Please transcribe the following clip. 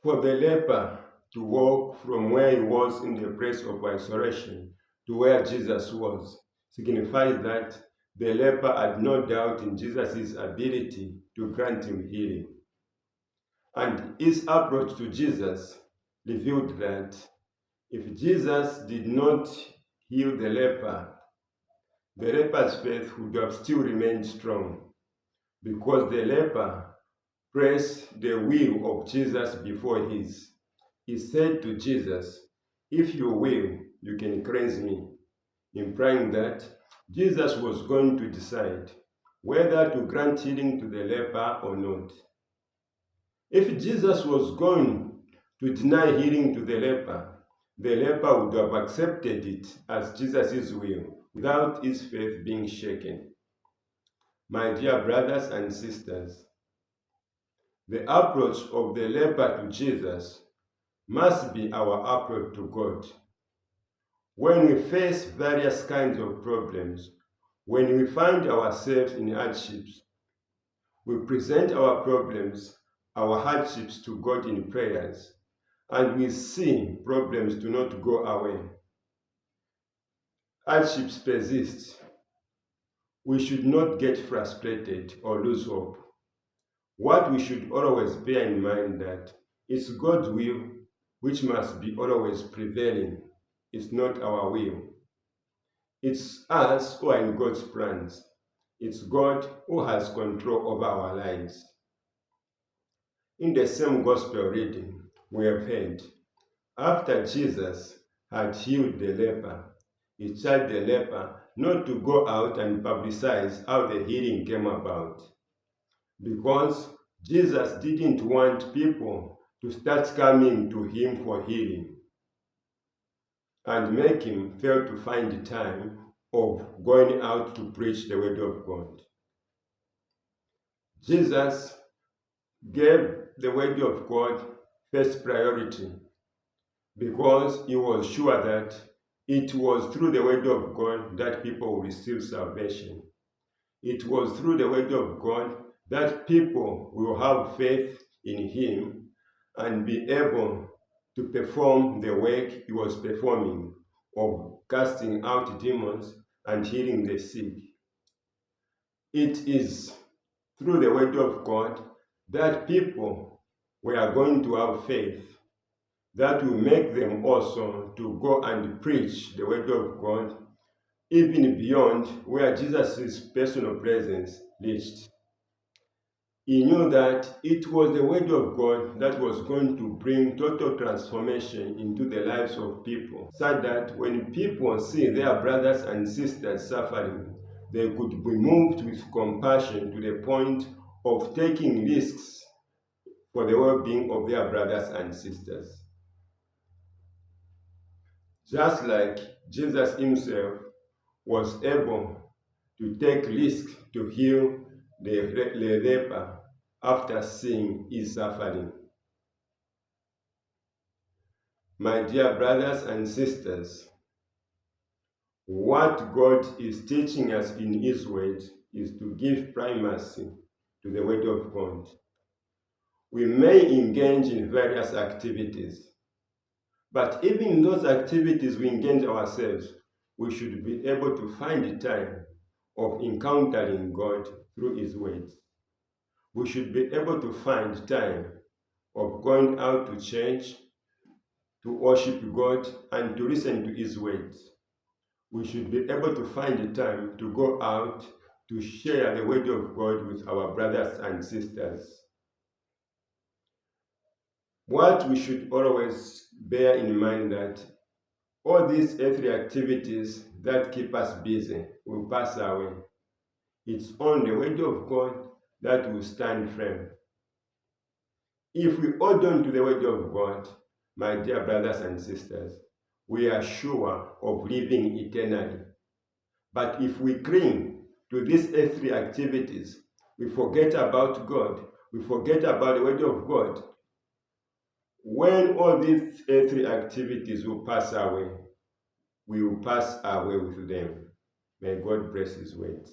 For the leper to walk from where he was in the place of isolation to where Jesus was signifies that the leper had no doubt in Jesus' ability to grant him healing. And his approach to Jesus revealed that if Jesus did not heal the leper's faith would have still remained strong, because the leper placed the will of Jesus before his. He said to Jesus, "If you will, you can cleanse me," implying that Jesus was going to decide whether to grant healing to the leper or not. If Jesus was going to deny healing to the leper would have accepted it as Jesus' will without his faith being shaken. My dear brothers and sisters, the approach of the leper to Jesus must be our approach to God. When we face various kinds of problems, when we find ourselves in hardships, we present our problems, our hardships to God in prayers, and we see problems do not go away. Hardships persist. We should not get frustrated or lose hope. What we should always bear in mind that it's God's will which must be always prevailing. It's not our will. It's us who are in God's plans. It's God who has control over our lives. In the same gospel reading we have heard, after Jesus had healed the leper, he charged the leper not to go out and publicize how the healing came about, because Jesus didn't want people to start coming to him for healing and make him fail to find time of going out to preach the word of God. Jesus gave the word of God first priority because he was sure that it was through the word of God that people will receive salvation. It was through the word of God that people will have faith in him and be able to perform the work he was performing of casting out demons and healing the sick. It is through the word of God that people were going to have faith that will make them also to go and preach the word of God even beyond where Jesus' personal presence reached. He knew that it was the word of God that was going to bring total transformation into the lives of people, so that when people see their brothers and sisters suffering, they could be moved with compassion to the point of taking risks for the well-being of their brothers and sisters. Just like Jesus himself was able to take risks to heal the leper after seeing his suffering. My dear brothers and sisters, what God is teaching us in his word is to give primacy to the word of God. We may engage in various activities, but even in those activities we engage ourselves, we should be able to find the time of encountering God through his words. We should be able to find time of going out to church, to worship God, and to listen to his words. We should be able to find the time to go out to share the word of God with our brothers and sisters. What we should always bear in mind that all these earthly activities that keep us busy will pass away. It's on the word of God that will stand firm. If we hold on to the word of God, my dear brothers and sisters, we are sure of living eternally. But if we cling to these earthly activities, we forget about God, we forget about the word of God. When all these earthly activities will pass away, we will pass away with them. May God bless his words.